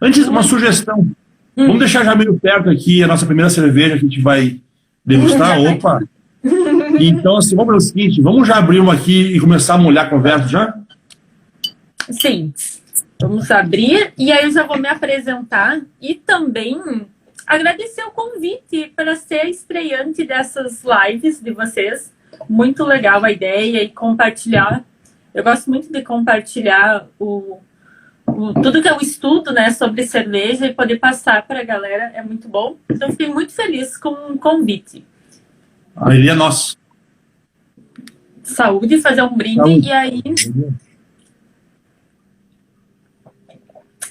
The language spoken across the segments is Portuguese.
Antes, uma sugestão. Vamos deixar já meio perto aqui a nossa primeira cerveja que a gente vai degustar. Opa! Então, assim, vamos fazer o seguinte, vamos já abrir uma aqui e começar a molhar a conversa já? Sim, vamos abrir e aí eu já vou me apresentar e também agradecer o convite para ser estreante dessas lives de vocês. Muito legal a ideia e compartilhar. Eu gosto muito de compartilhar tudo que eu estudo, né, sobre cerveja e poder passar para a galera é muito bom. Então, fiquei muito feliz com o convite. A alegria é nossa. Saúde, fazer um brinde. Saúde. E aí...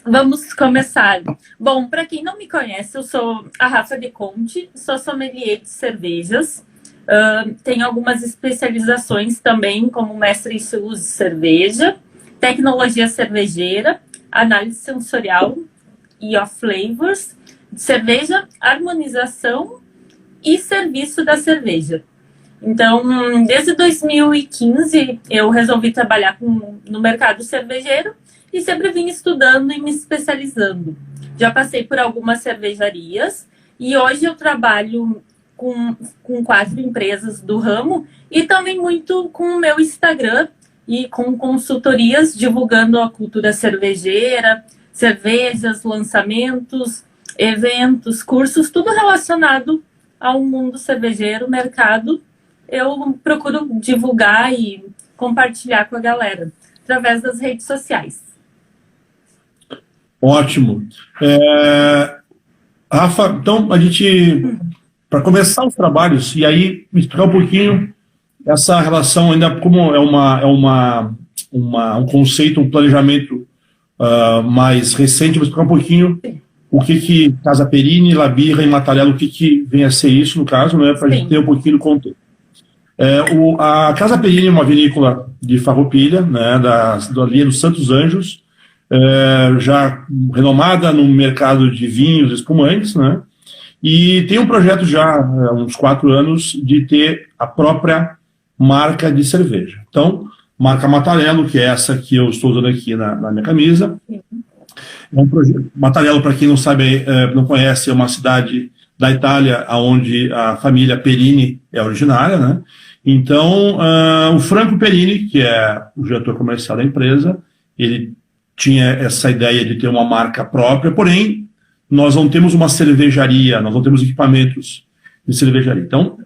Vamos começar. Bom, para quem não me conhece, eu sou a Rafa de Conte, sou sommelier de cervejas. Tenho algumas especializações também, como mestre em estilos de cerveja, tecnologia cervejeira, análise sensorial e of flavors, de cerveja, harmonização e serviço da cerveja. Então, desde 2015, eu resolvi trabalhar no mercado cervejeiro e sempre vim estudando e me especializando. Já passei por algumas cervejarias e hoje eu trabalho com 4 empresas do ramo e também muito com o meu Instagram e com consultorias divulgando a cultura cervejeira, cervejas, lançamentos, eventos, cursos, tudo relacionado ao mundo cervejeiro, mercado. Eu procuro divulgar e compartilhar com a galera através das redes sociais. Ótimo. Rafa, então a gente, para começar os trabalhos, e aí explicar um pouquinho essa relação ainda como um conceito, um planejamento mais recente, vou explicar um pouquinho o que Casa Perini, La Birra e Mattarello, o que vem a ser isso no caso, né, para a gente ter um pouquinho do contexto. A Casa Perini é uma vinícola de Farroupilha, né, ali do Santos Anjos, já renomada no mercado de vinhos espumantes, né, e tem um projeto já há uns 4 anos de ter a própria marca de cerveja. Então, marca Mattarello, que é essa que eu estou usando aqui na minha camisa. É um projeto. Mattarello, para quem não sabe, não conhece, é uma cidade da Itália, onde a família Perini é originária, né? Então, o Franco Perini, que é o diretor comercial da empresa, ele tinha essa ideia de ter uma marca própria, porém, nós não temos uma cervejaria, nós não temos equipamentos de cervejaria. Então,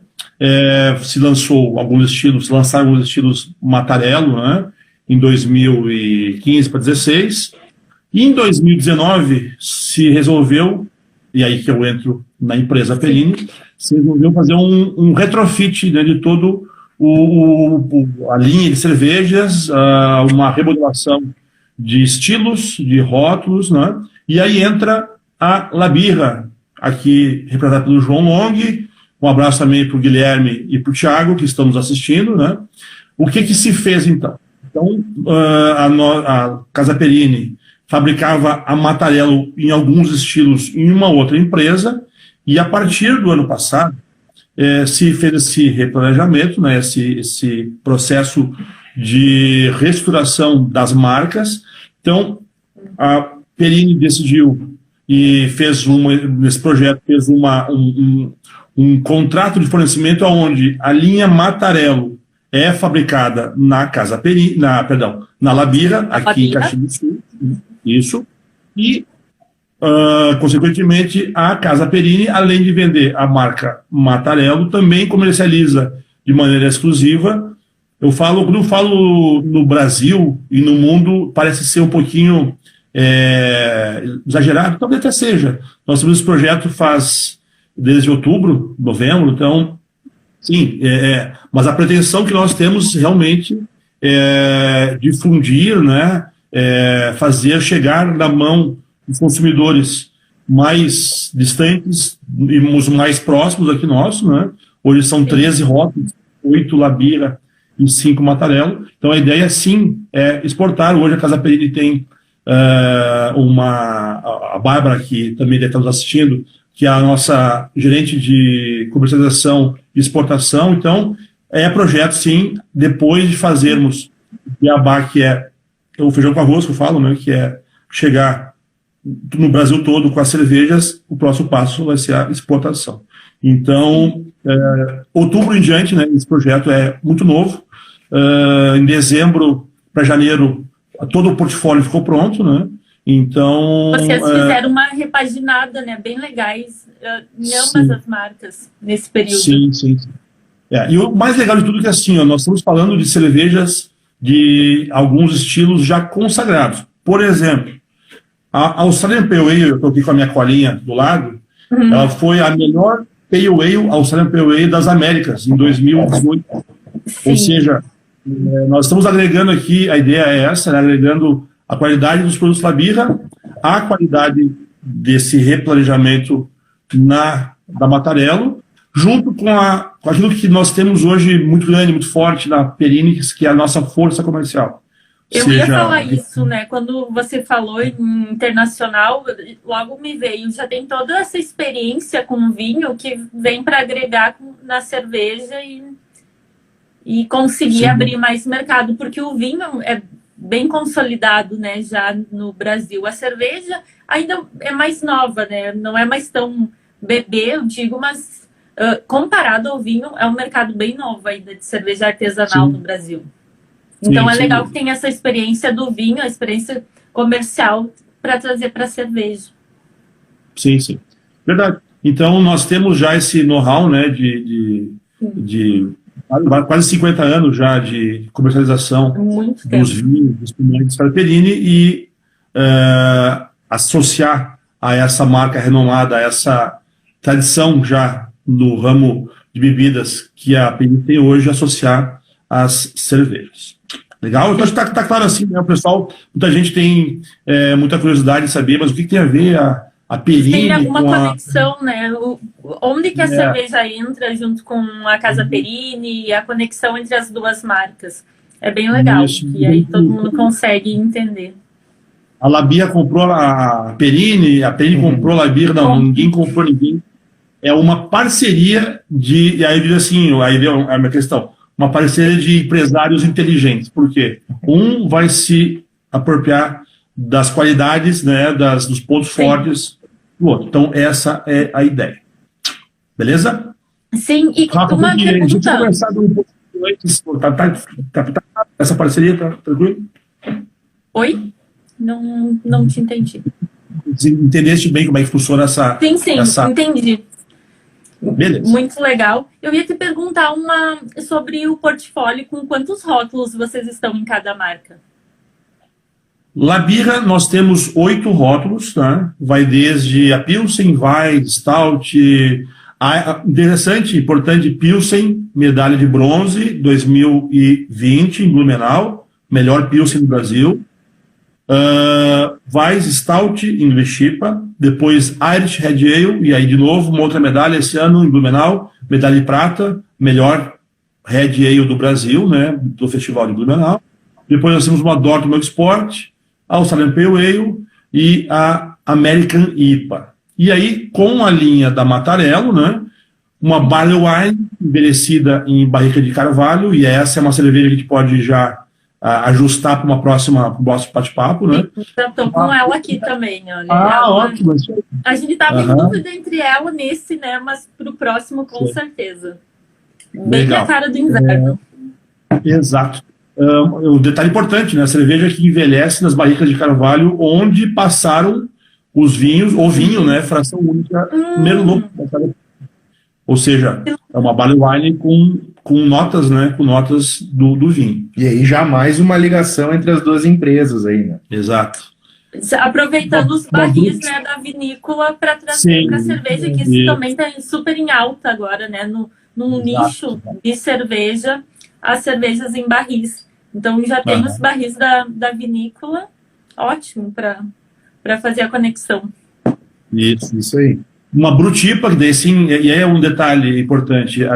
lançaram alguns estilos Mattarello, né, em 2015 para 2016, e em 2019 se resolveu, e aí que eu entro na empresa Perini, se resolveu fazer um retrofit, né, de todo a linha de cervejas, uma remodelação de estilos, de rótulos, né, e aí entra a La Birra, aqui representada pelo João Long. Um abraço também para o Guilherme e para o Thiago, que estão nos assistindo, né? O que se fez, então? Então, a Casa Perini fabricava a Mattarello em alguns estilos em uma outra empresa, e a partir do ano passado se fez esse replanejamento, né, esse processo de reestruturação das marcas. Então, a Perini decidiu e nesse projeto fez um contrato de fornecimento onde a linha Mattarello é fabricada na Casa Perini, na La Birra, aqui em Caxias do Sul, isso, e, consequentemente, a Casa Perini, além de vender a marca Mattarello, também comercializa de maneira exclusiva. Quando eu falo no Brasil e no mundo, parece ser um pouquinho exagerado, talvez até seja. Nós temos esse projeto desde outubro, novembro, então, sim, mas a pretensão que nós temos realmente é difundir, né, fazer chegar na mão dos consumidores mais distantes e os mais próximos aqui nossos, né? Hoje são 13 rótulos, 8 La Birra e 5 Mattarello. Então a ideia, sim, é exportar. Hoje a Casa Perini tem a Bárbara, que também deve estar nos assistindo, que é a nossa gerente de comercialização e exportação. Então, projeto, sim, depois de fazermos o beabá, que é o feijão com arroz, que eu falo, né, que é chegar no Brasil todo com as cervejas, o próximo passo vai ser a exportação. Então, outubro em diante, né, esse projeto é muito novo. Em dezembro para janeiro, todo o portfólio ficou pronto, né? Então, vocês fizeram uma repaginada, né, bem legais em ambas as marcas nesse período. Sim. E o mais legal de tudo é que assim, nós estamos falando de cervejas de alguns estilos já consagrados. Por exemplo, a Australian Pale Ale, eu estou aqui com a minha colinha do lado, ela foi a melhor Pale Ale, Australian Pale Ale das Américas, em 2018. Sim. Ou seja, nós estamos agregando aqui, a ideia é essa, né, agregando a qualidade dos produtos La Birra, a qualidade desse replanejamento da Mattarello, junto com aquilo que nós temos hoje muito grande, muito forte na Perini, que é a nossa força comercial. Eu ia falar isso, né? Quando você falou em internacional, logo me veio, já tem toda essa experiência com vinho que vem para agregar na cerveja e conseguir abrir mais mercado, porque o vinho é bem consolidado, né, já no Brasil. A cerveja ainda é mais nova, né? Não é mais tão bebê, eu digo, mas comparado ao vinho, é um mercado bem novo ainda de cerveja artesanal no Brasil. Então é legal que tem essa experiência do vinho, a experiência comercial para trazer para a cerveja. Sim. Verdade. Então nós temos já esse know-how, né, de quase 50 anos já de comercialização dos vinhos, dos espumantes para Perini e associar a essa marca renomada, a essa tradição já no ramo de bebidas que a Perini tem hoje, associar às cervejas. Legal? Então está claro assim, né? O pessoal, muita gente tem muita curiosidade de saber, mas o que tem a ver a Perini tem alguma conexão, né? Onde que a cerveja entra junto com a Casa Perini e a conexão entre as duas marcas? É bem legal, e aí todo mundo consegue entender. A La Birra comprou a Perini comprou a La Birra, não, ninguém comprou ninguém. É uma parceria e aí diz assim, aí é a minha questão, uma parceria de empresários inteligentes. Por quê? Um vai se apropriar das qualidades, né, dos pontos fortes do outro. Então, essa é a ideia. Beleza? Sim, e Rafa, uma pergunta... A gente tinha conversado um pouco antes. Essa parceria tá tranquilo? Oi? Não te entendi. Entendeste bem como é que funciona essa... Sim, entendi. Beleza. Muito legal. Eu ia te perguntar sobre o portfólio, com quantos rótulos vocês estão em cada marca? La Birra, nós temos 8 rótulos, tá? Vai desde a Pilsen, Weiss, Stout, interessante, importante, Pilsen, medalha de bronze, 2020, em Blumenau, melhor Pilsen do Brasil. Weiss, Stout, English IPA, depois Irish Red Ale, e aí de novo uma outra medalha esse ano em Blumenau, medalha de prata, melhor Red Ale do Brasil, né, do Festival de Blumenau. Depois nós temos uma Dortmund Sport, a Australian Pale Ale e a American IPA. E aí, com a linha da Mattarello, né, uma Barley Wine envelhecida em barrica de carvalho, e essa é uma cerveja que a gente pode já ajustar para pro próximo bate-papo, né? Já estou com ela aqui também, olha. Ótimo. A gente estava em dúvida entre ela nesse, né? Mas para o próximo, com certeza. Bem na cara do inverno. Exato. Um detalhe importante, né? A cerveja que envelhece nas barricas de carvalho, onde passaram os vinhos, o vinho, né? Fração única, Merlot. Ou seja, é uma Barley Wine com notas, né? Com notas do vinho. E aí jamais uma ligação entre as duas empresas aí, né? Exato. Aproveitando os barris, né, da vinícola para trazer para a cerveja, que isso também está super em alta agora, né? No nicho de cerveja, as cervejas em barris. Então já tem os barris da vinícola, ótimo para fazer a conexão. Isso aí. Uma Brutipa, que daí sim, e é um detalhe importante, a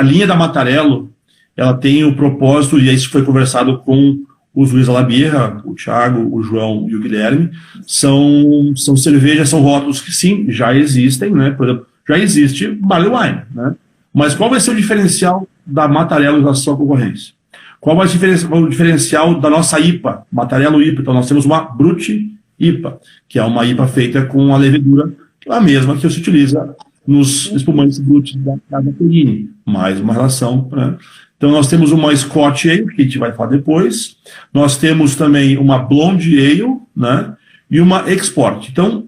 linha da Mattarello, ela tem o propósito, e isso foi conversado com os Luiz La Birra, o Thiago, o João e o Guilherme, são cervejas, são rótulos que sim, já existem, né? Por exemplo, já existe Barley Wine, né? Mas qual vai ser o diferencial da Mattarello em relação à concorrência? Qual vai ser o diferencial da nossa IPA, Mattarello IPA? Então nós temos uma Brut IPA, que é uma IPA feita com a levedura, a mesma que se utiliza nos espumantes brutos da Casa Perini. Mais uma relação, né? Então, nós temos uma Scotch Ale, que a gente vai falar depois. Nós temos também uma Blonde Ale, né? E uma Export. Então,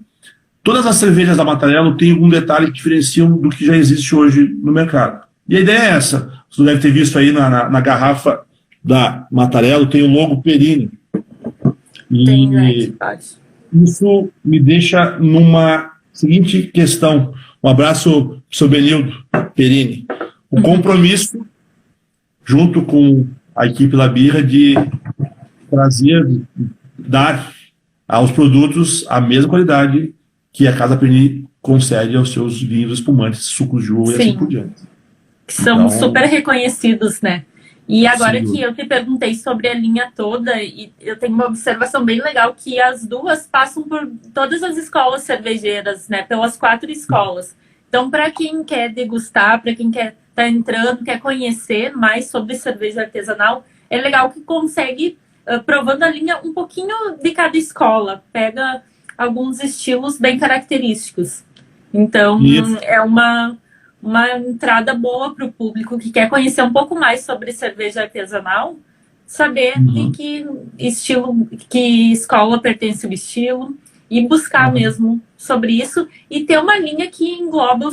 todas as cervejas da Mattarello têm algum detalhe que diferenciam do que já existe hoje no mercado. E a ideia é essa. Você deve ter visto aí na garrafa da Mattarello, tem o logo Perini. Tem, né? Isso me deixa numa seguinte questão. Um abraço, seu Benildo Perini. O compromisso, junto com a equipe Labirra, de trazer, dar aos produtos a mesma qualidade que a Casa Perini concede aos seus vinhos espumantes, sucos de uva e assim por diante. Que são Então, super reconhecidos, né? E agora sim, que eu te perguntei sobre a linha toda, e eu tenho uma observação bem legal, que as duas passam por todas as escolas cervejeiras, né? Pelas 4 escolas. Então, para quem quer degustar, para quem quer tá entrando, quer conhecer mais sobre cerveja artesanal, é legal que consegue, provando a linha, um pouquinho de cada escola. Pega alguns estilos bem característicos. Então, isso. é uma entrada boa para o público que quer conhecer um pouco mais sobre cerveja artesanal, saber de que estilo, que escola pertence o estilo, e buscar mesmo sobre isso, e ter uma linha que engloba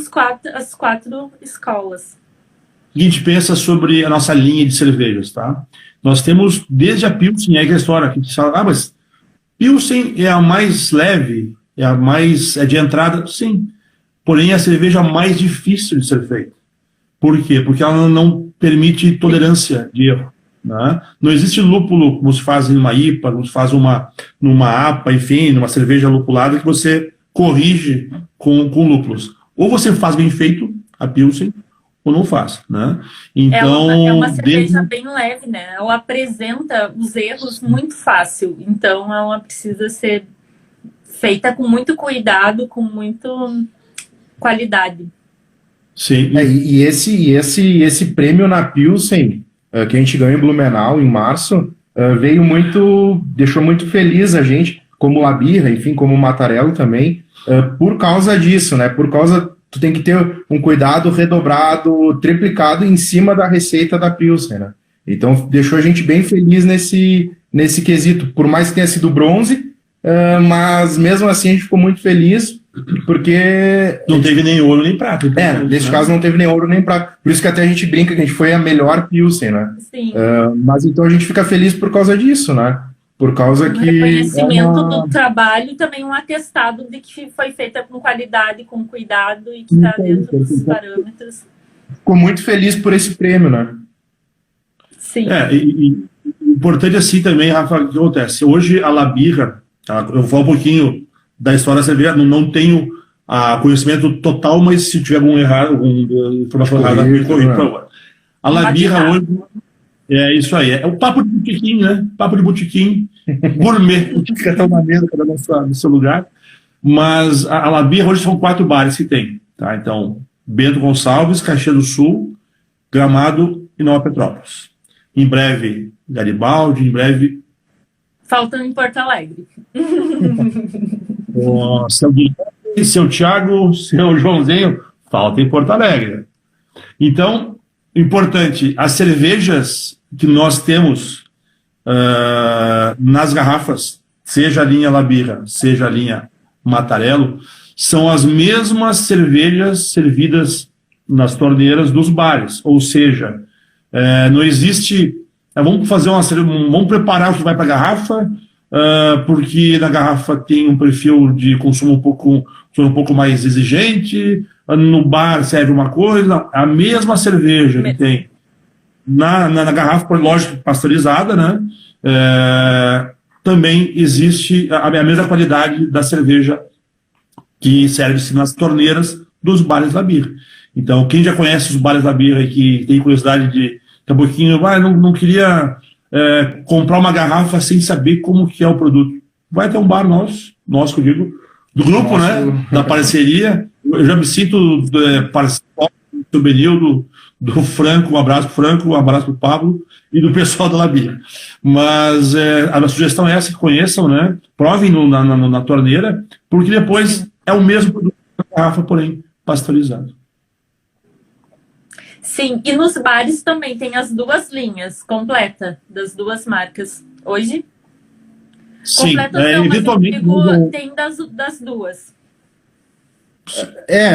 as 4 escolas. A gente pensa sobre a nossa linha de cervejas, tá? Nós temos desde a Pilsen, é aquela história que a gente fala, mas Pilsen é a mais leve, é a mais de entrada, sim. Porém, é a cerveja mais difícil de ser feita. Por quê? Porque ela não permite tolerância de erro. Né? Não existe lúpulo como se faz em uma IPA, como se faz numa APA, enfim, numa cerveja lupulada, que você corrige com lúpulos. Ou você faz bem feito, a Pilsen, ou não faz. Né? Então, é uma cerveja bem leve, né? Ela apresenta os erros muito fácil. Então, ela precisa ser feita com muito cuidado, com muita qualidade. Sim. E esse prêmio na Pilsen, que a gente ganhou em Blumenau em março, deixou muito feliz a gente, como Labirra, enfim, como Mattarello também, por causa disso, né? Tu tem que ter um cuidado redobrado, triplicado em cima da receita da Pilsen, né? Então deixou a gente bem feliz nesse quesito, por mais que tenha sido bronze, mas mesmo assim a gente ficou muito feliz, porque não teve nem ouro nem prata. Então, nesse caso não teve nem ouro nem prata. Por isso que até a gente brinca que a gente foi a melhor Pilsen, né? Sim. Mas então a gente fica feliz por causa disso, né? Por causa que... reconhecimento do trabalho e também um atestado de que foi feita com qualidade, com cuidado e que está dentro dos parâmetros. Ficou muito feliz por esse prêmio, né? Sim. E importante assim também, Rafa, o que acontece? Hoje a Labirra, eu vou falar um pouquinho da história da cerveja, não tenho conhecimento total, mas se tiver alguma informação errada, me corrija, por favor. A Labirra hoje é isso aí, é o papo de botequim, né? Papo de botequim, gourmet, fica tão maneiro cada no seu lugar. Mas a Labirra hoje são 4 bares que tem, tá? Então, Bento Gonçalves, Caxias do Sul, Gramado e Nova Petrópolis. Em breve, Garibaldi, em breve... Faltando em Porto Alegre. Seu Guilherme, seu Thiago, seu Joãozinho, falta em Porto Alegre. Então, importante, as cervejas que nós temos nas garrafas, seja a linha Labirra, seja a linha Mattarello, são as mesmas cervejas servidas nas torneiras dos bares. Ou seja, não existe... vamos preparar o que vai para a garrafa, porque na garrafa tem um perfil de consumo um pouco mais exigente, no bar serve uma coisa. Não, a mesma cerveja que tem na garrafa, lógico, pasteurizada, né? Também existe a mesma qualidade da cerveja que serve-se nas torneiras dos bares Labirra. Então, quem já conhece os bares Labirra e que tem curiosidade de um pouquinho, não queria comprar uma garrafa sem saber como que é o produto. Vai ter um bar nosso que eu digo, do grupo, né? Da parceria. Eu já me sinto parceiro do Benil, do Franco, um abraço pro Franco, um abraço pro Pablo e do pessoal da Labia. Mas a minha sugestão é essa, que conheçam, né? Provem na torneira, porque depois é o mesmo produto da garrafa, porém pasteurizado. Sim, e nos bares também tem as duas linhas completa das duas marcas. Hoje? Sim, completa não, eventualmente tem das duas.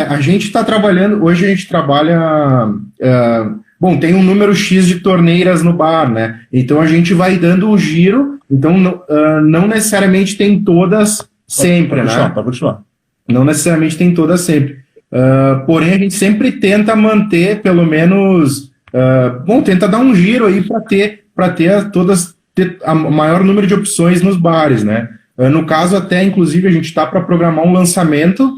A gente está trabalhando, hoje a gente trabalha, bom, tem um número X de torneiras no bar, né? Então a gente vai dando o giro, então não necessariamente tem todas sempre, né? Pode continuar. Não necessariamente tem todas sempre. Porém, a gente sempre tenta manter, pelo menos, tenta dar um giro aí para ter a maior número de opções nos bares, né? No caso, até, inclusive, a gente está para programar um lançamento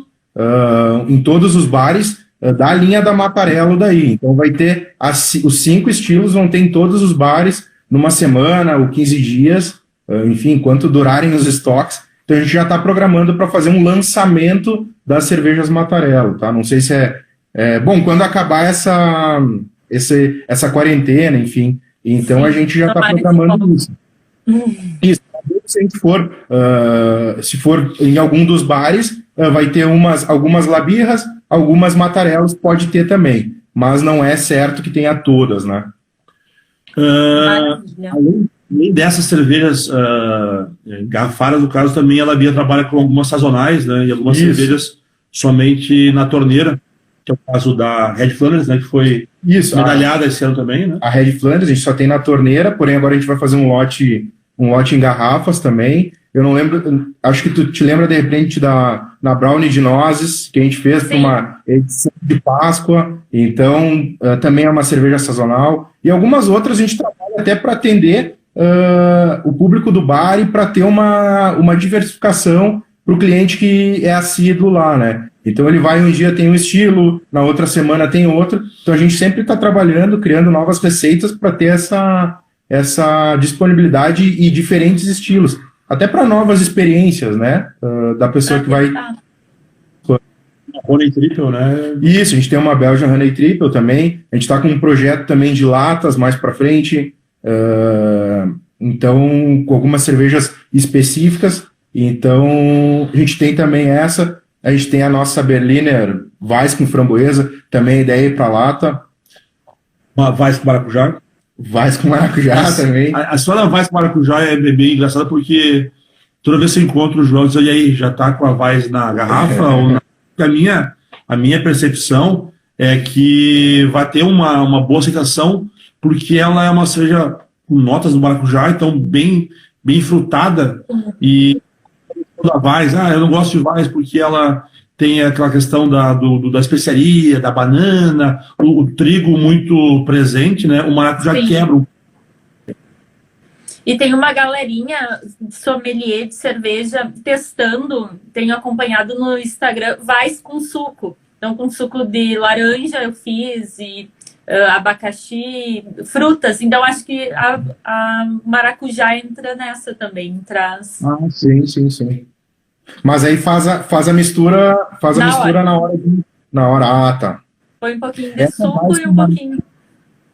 em todos os bares da linha da Mattarello daí. Então vai ter os 5 estilos, vão ter em todos os bares numa semana ou 15 dias, enfim, enquanto durarem os estoques. Então a gente já está programando para fazer um lançamento das cervejas Mattarello, tá? Não sei se bom, quando acabar essa quarentena, enfim. Então sim, a gente já está programando isso. Isso. Se a gente se for em algum dos bares, vai ter algumas Labirras, algumas Mattarellos, pode ter também, mas não é certo que tenha todas, né? Além dessas cervejas garrafadas, no caso, também a Labia trabalha com algumas sazonais, né? E algumas cervejas somente na torneira, que é o caso da Red Flanders, né? Que foi medalhada esse ano também, né? A Red Flanders a gente só tem na torneira, porém agora a gente vai fazer um lote em garrafas também. Eu não lembro, acho que tu te lembra de repente na Brownie de Nozes, que a gente fez para uma edição de Páscoa, então também é uma cerveja sazonal, e algumas outras a gente trabalha até para atender o público do bar e para ter uma diversificação para o cliente que é assíduo lá, né? Então ele vai um dia tem um estilo, na outra semana tem outro, então a gente sempre está trabalhando, criando novas receitas para ter essa disponibilidade e diferentes estilos, até para novas experiências, né? Da pessoa que vai... Honey Triple, né? Isso, a gente tem uma Belgian Honey Triple também, a gente está com um projeto também de latas mais para frente, então com algumas cervejas específicas, então a gente tem também essa, a gente tem a nossa Berliner Weiss com framboesa, também a ideia para lata. Uma Weiss com maracujá? Weiss com maracujá também. A história da Weiss com maracujá é bem engraçada, porque toda vez que eu encontro o João, diz, e aí, já tá com a Weiss na garrafa? A minha percepção é que vai ter uma boa aceitação, porque ela é uma cerveja com notas do maracujá, então bem frutada, e da Weiss, eu não gosto de Weiss porque ela tem aquela questão da especiaria, da banana, o trigo muito presente, né? O maracujá quebra. E tem uma galerinha sommelier de cerveja testando, tenho acompanhado no Instagram, Weiss com suco. Então, com suco de laranja eu fiz, e abacaxi, frutas. Então, acho que a maracujá entra nessa também, traz. Sim. Mas aí faz a mistura, na hora. Tá. Põe um pouquinho de suco e um pouquinho.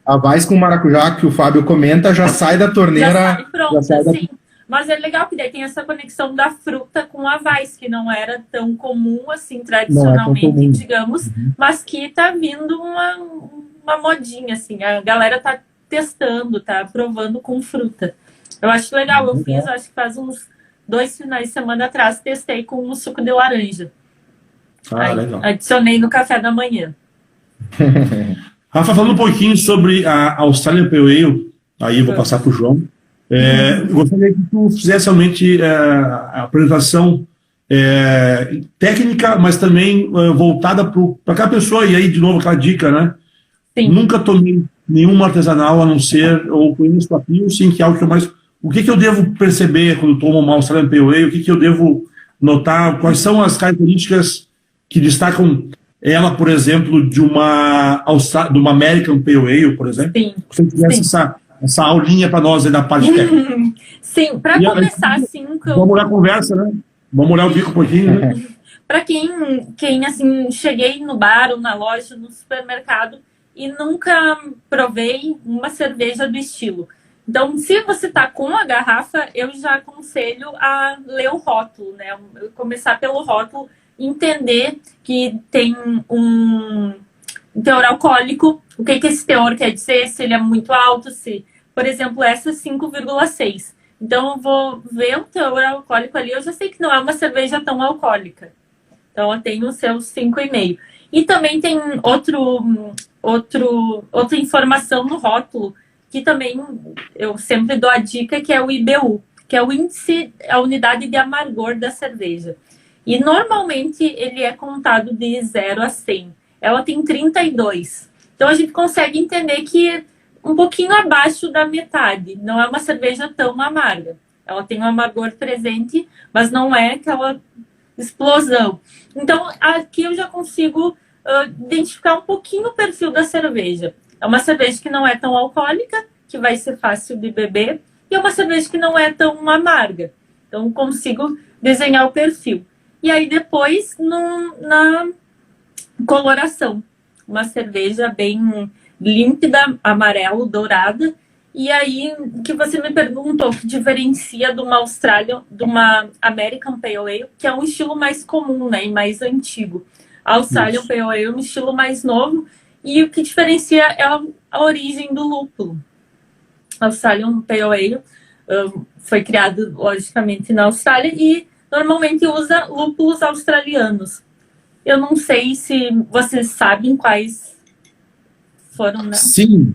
A Weiss com maracujá que o Fábio comenta já sai da torneira. Já sai pronta, sim. Mas é legal que daí tem essa conexão da fruta com a Weiss, que não era tão comum assim, tradicionalmente, digamos, mas que tá vindo uma modinha, assim. A galera tá testando, tá provando com fruta. Eu acho legal, eu fiz, acho que faz uns 2 finais de semana atrás, testei com um suco de laranja. Legal. Adicionei no café da manhã. Rafa, falando um pouquinho sobre a Australian Pale Ale, aí eu vou passar para o João. Eu gostaria que tu fizesse realmente a apresentação técnica, mas também voltada para aquela pessoa, e aí, de novo, aquela dica, né? Sim. Nunca tomei nenhum artesanal, a não ser, ou conheço a Pilsen, que é algo que eu mais... O que eu devo perceber quando tomo uma Australian Pale Ale? O que eu devo notar? Quais são as características que destacam ela, por exemplo, de uma American Pale Ale, por exemplo? Sim. Se você tivesse essa aulinha para nós aí da parte técnica. Sim, para começar, assim... Vamos olhar a conversa, né? Vamos olhar o bico um pouquinho, né? para quem assim, cheguei no bar ou na loja, no supermercado e nunca provei uma cerveja do estilo. Então, se você está com a garrafa, eu já aconselho a ler o rótulo, né? Começar pelo rótulo, entender que tem um teor alcoólico, o que esse teor quer dizer, se ele é muito alto, se, por exemplo, essa é 5,6. Então, eu vou ver o teor alcoólico ali, eu já sei que não é uma cerveja tão alcoólica. Então, ela tem os seus 5,5. E também tem outra informação no rótulo, que também eu sempre dou a dica, que é o IBU, que é o índice, a unidade de amargor da cerveja. E normalmente ele é contado de 0 a 100. Ela tem 32. Então a gente consegue entender que um pouquinho abaixo da metade. Não é uma cerveja tão amarga. Ela tem um amargor presente, mas não é aquela explosão. Então aqui eu já consigo identificar um pouquinho o perfil da cerveja. É uma cerveja que não é tão alcoólica, que vai ser fácil de beber, e é uma cerveja que não é tão amarga. Então consigo desenhar o perfil. E aí depois na coloração, uma cerveja bem límpida, amarelo, dourada. E aí que você me perguntou, que diferencia de uma Australian, de uma American Pale Ale, que é um estilo mais comum, né, e mais antigo. A Australian Pale Ale é um estilo mais novo, e o que diferencia é a origem do lúpulo. A Australian Pale Ale foi criado, logicamente, na Austrália e normalmente usa lúpulos australianos. Eu não sei se vocês sabem quais foram, né? Sim.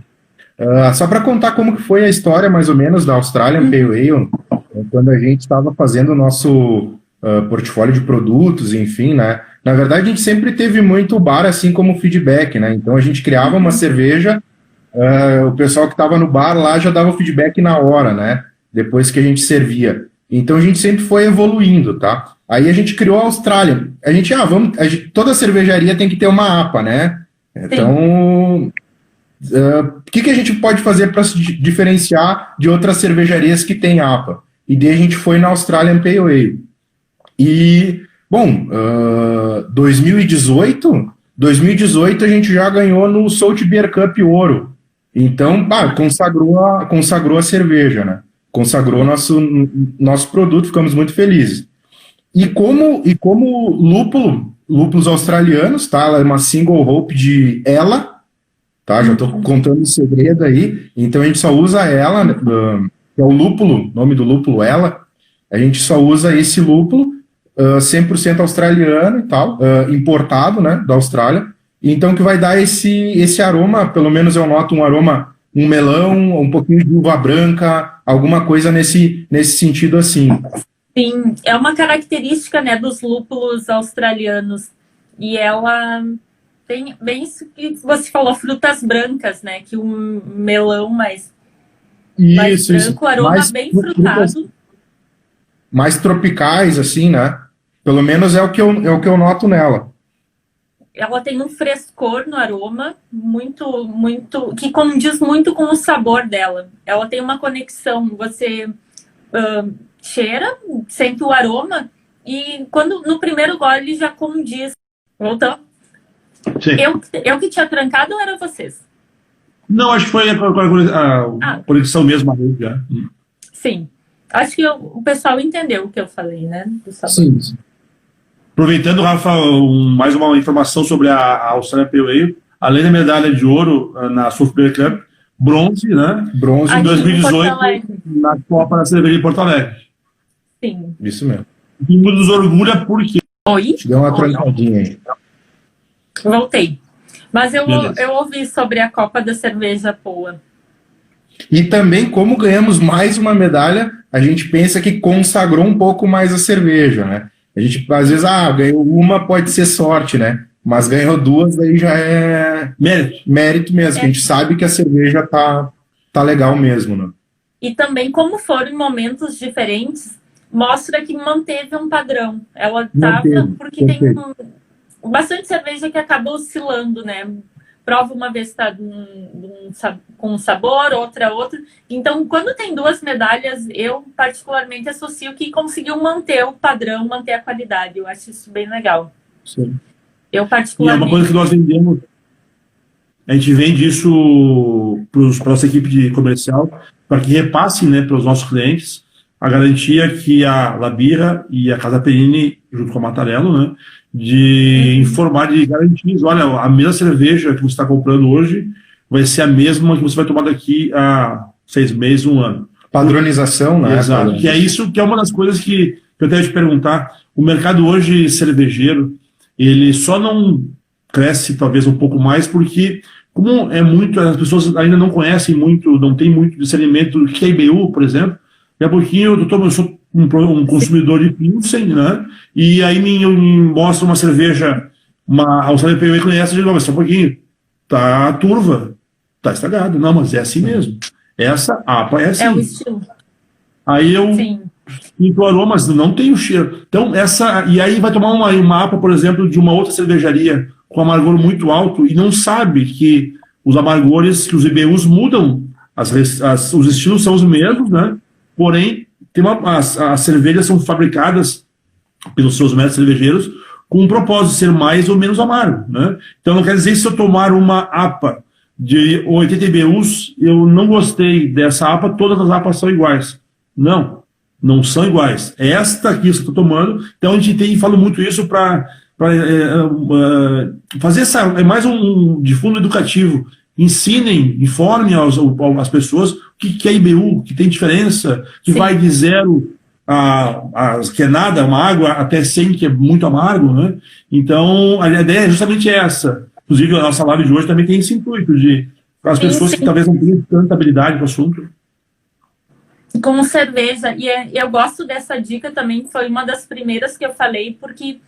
Só para contar como que foi a história, mais ou menos, da Australian Pale Ale, quando a gente estava fazendo o nosso portfólio de produtos, enfim, né? Na verdade, a gente sempre teve muito bar, assim como feedback, né? Então, a gente criava uma cerveja, o pessoal que estava no bar lá já dava o feedback na hora, né? Depois que a gente servia. Então, a gente sempre foi evoluindo, tá? Aí, a gente criou a Austrália. Toda cervejaria tem que ter uma APA, né? Então, o que a gente pode fazer para se diferenciar de outras cervejarias que têm APA? E daí a gente foi na Australian Pale Ale. E, bom, 2018 a gente já ganhou no Salt Beer Cup Ouro. Então, consagrou a cerveja, né? Consagrou nosso produto, ficamos muito felizes. E como lúpulos australianos, tá? Ela é uma single hop de Ela, tá? Já estou contando o segredo aí. Então a gente só usa ela, que é o lúpulo, nome do lúpulo Ela. A gente só usa esse lúpulo 100% australiano e tal, importado, né, da Austrália. Então que vai dar esse aroma, pelo menos eu noto um aroma, um melão, um pouquinho de uva branca, alguma coisa nesse sentido assim. Sim, é uma característica, né, dos lúpulos australianos. E ela tem bem isso que você falou, frutas brancas, né? Que um melão mais branco, aroma mais bem frutado. Mais tropicais, assim, né? Pelo menos é o que eu noto nela. Ela tem um frescor no aroma, que condiz muito com o sabor dela. Ela tem uma conexão, você cheira, sente o aroma, e quando no primeiro gole já condiz. Voltou? Sim. Eu que tinha trancado ou eram vocês? Não, acho que foi a conexão mesmo. Já. Sim. Acho que o pessoal entendeu o que eu falei, né? Do sabor. Sim. Aproveitando, Rafa, mais uma informação sobre a Australian Pale Ale. Além da medalha de ouro na Surf Beer Cup, bronze, né? Bronze em 2018 na Copa da Cerveja de Porto Alegre. Sim. Isso mesmo. E nos orgulha porque... Oi? Te deu uma trancadinha aí. Voltei. Mas eu ouvi sobre a Copa da Cerveja Poa. E também, como ganhamos mais uma medalha, a gente pensa que consagrou um pouco mais a cerveja, né? A gente, às vezes, ganhou uma, pode ser sorte, né? Mas ganhou duas, daí já é mérito mesmo, que a gente sabe que a cerveja tá legal mesmo, né? E também, como foram em momentos diferentes, mostra que manteve um padrão. Ela estava... Porque tem bastante cerveja que acaba oscilando, né? prova uma vez está com um sabor, outra. Então, quando tem 2 medalhas, eu particularmente associo que conseguiu manter o padrão, manter a qualidade. Eu acho isso bem legal. Sim. Eu E é particularmente... uma coisa que nós vendemos, a gente vende isso para a nossa equipe de comercial, para que repasse, né, para os nossos clientes a garantia que a Labirra e a Casa Perini, junto com a Mattarello, né, de informar, de garantias. Olha, a mesma cerveja que você está comprando hoje vai ser a mesma que você vai tomar daqui a 6 meses, 1 ano. Padronização, né? Exato. Que é isso que é uma das coisas que eu tenho de perguntar. O mercado hoje cervejeiro, ele só não cresce talvez um pouco mais porque, como é muito, as pessoas ainda não conhecem muito, não tem muito discernimento do que é IBU, por exemplo. Daqui a pouquinho eu sou um consumidor de Pilsen, né? E aí me mostra uma cerveja, a Austrália POE conhece, eu digo, mas só um pouquinho, tá turva, tá estragado. Não, mas é assim mesmo. Essa APA é assim. É o estilo. Aí eu sinto aroma, mas não tem o cheiro. Então, e aí vai tomar uma APA, por exemplo, de uma outra cervejaria com amargor muito alto e não sabe que os amargores, que os IBUs mudam, os estilos são os mesmos, né? Porém, as cervejas são fabricadas pelos seus mestres cervejeiros com um propósito de ser mais ou menos amargo, né? Então, não quer dizer que se eu tomar uma APA de 80 IBUs, eu não gostei dessa APA, todas as APAs são iguais. Não são iguais. Esta aqui que eu estou tomando, então a gente fala muito isso para fazer é mais de fundo educativo. Ensinem, informem as pessoas o que é IBU, que tem diferença, que vai de 0 que é nada, uma água, até 100, que é muito amargo, né? Então, a ideia é justamente essa. Inclusive, a nossa live de hoje também tem esse intuito de as pessoas que talvez não tenham tanta habilidade no assunto. Com cerveja. E eu gosto dessa dica também, foi uma das primeiras que eu falei, porque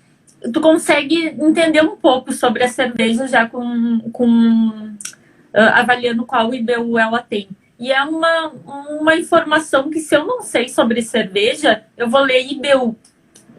tu consegue entender um pouco sobre a cerveja já avaliando qual IBU ela tem. E é uma informação que, se eu não sei sobre cerveja, eu vou ler IBU.